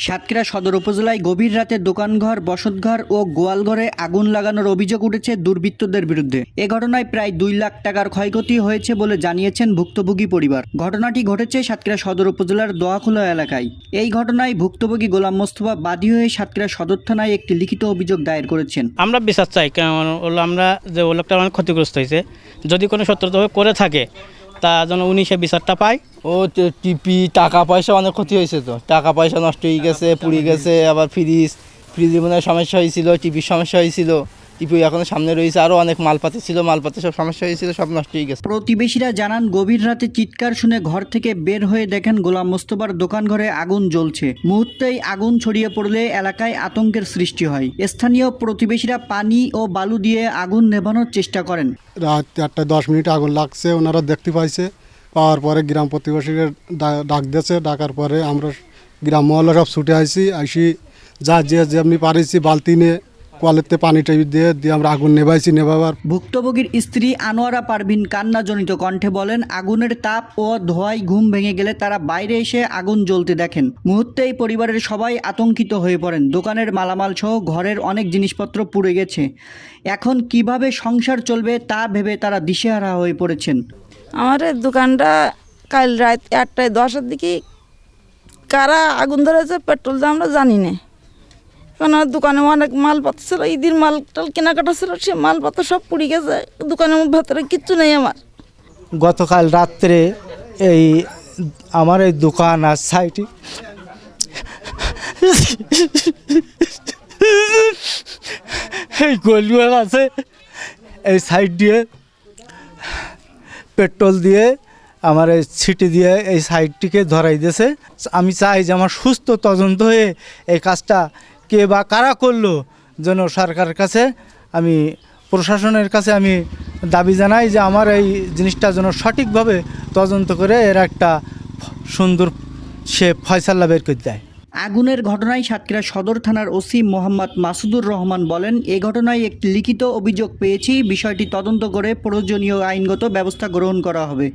সাতক্ষীরা সদর উপজেলায় গভীর রাতে দোকানঘর, বসতঘর ও গোয়ালঘরে আগুন লাগানোর অভিযোগ উঠেছে দুর্বৃত্তদের বিরুদ্ধে। এ ঘটনায় প্রায় 2 লাখ টাকার ক্ষয়ক্ষতি হয়েছে বলে জানিয়েছেন ভুক্তভোগী পরিবার। ঘটনাটি ঘটেছে সাতক্ষীরা সদর উপজেলার দোয়াখোলা এলাকায়। এই ঘটনায় ভুক্তভোগী গোলাম মোস্তফা বাদী হয়ে সাতক্ষীরা সদর থানায় একটি লিখিত অভিযোগ দায়ের করেছেন। আমরা বিচার চাই, কারণ আমরা যে ও লোকটা অনেক ক্ষতিগ্রস্ত হয়েছে, যদি কোনো সত্যতা করে থাকে তা যেন উনি সে বিচারটা পায়। ও টিপি টাকা পয়সা অনেক ক্ষতি হয়েছে, তো টাকা পয়সা নষ্ট হয়ে গেছে, পুড়ে গেছে। আবার ফ্রিজে মনে হয় সমস্যা হয়েছিল, টিপির সমস্যা হয়েছিল, টিপি এখনো সামনে রয়েছে, আরও অনেক মালপাতি ছিল, মালপাতি সব সমস্যা হয়েছিল, সব নষ্ট হয়ে গেছে। প্রতিবেশীরা জানান, গভীর রাতে চিৎকার শুনে ঘর থেকে বের হয়ে দেখেন গোলাম মোস্তফার দোকান ঘরে আগুন জ্বলছে। মুহূর্তেই আগুন ছড়িয়ে পড়লে এলাকায় আতঙ্কের সৃষ্টি হয়। স্থানীয় প্রতিবেশীরা পানি ও বালু দিয়ে আগুন নেভানোর চেষ্টা করেন। রাত 4:10 আগুন লাগছে, ওনারা দেখতে পাইছে। পাওয়ার পরে গ্রাম প্রতিবেশীকে ডাক দিয়েছে। ডাকার পরে আমরা গ্রাম মহল্লা সব ছুটে আইসি যা যেমনি পারিছি বালতি নিয়ে কলেতে পানি টাইপ দিয়ে আমরা আগুন নেভাবার। ভুক্তভোগীর স্ত্রী আনোয়ারা পারভিন কান্নাজনিত কণ্ঠে বলেন, আগুনের তাপ ও ধোঁয়ায় ঘুম ভেঙে গেলে তারা বাইরে এসে আগুন জ্বলতে দেখেন। মুহূর্তেই পরিবারের সবাই আতঙ্কিত হয়ে পড়েন। দোকানের মালামাল সহ ঘরের অনেক জিনিসপত্র পুড়ে গেছে। এখন কিভাবে সংসার চলবে তা ভেবে তারা দিশেহারা হয়ে পড়েছেন। আমার দোকানটা কাল রাত 8:10 দিকে কারা আগুন ধরেছে পেট্রোল দিয়ে আমরা জানি না, কারণ আমার দোকানে অনেক মালপত্র ছিল, ঈদের মালটাল কেনাকাটা ছিল, সে মালপত্র সব পুড়ে গেছে। দোকানের ভেতরে কিচ্ছু নেই আমার। গতকাল রাত্রে আমার এই দোকান আর সাইডে এই গলিওয়াল আছে, এই সাইড দিয়ে পেট্রোল দিয়ে আমার এই ছিটি দিয়ে এই সাইডটিকে ধরাই দিয়েছে। আমি চাই যে আমার সুস্থ তদন্ত হয়ে এই কাজটা কে বা কারা করলো যেন সরকারের কাছে, আমি প্রশাসনের কাছে আমি দাবি জানাই যে আমার এই জিনিসটা যেন সঠিকভাবে তদন্ত করে এর একটা সুন্দর সে ফয়সালা বের করে দেয়। আগুনের ঘটনায় সাতক্ষীরা সদর থানার ওসি মোহাম্মদ মাসুদুর রহমান বলেন, এই ঘটনায় একটি লিখিত অভিযোগ পেয়েছি। বিষয়টি তদন্ত করে প্রয়োজনীয় আইনগত ব্যবস্থা গ্রহণ করা হবে।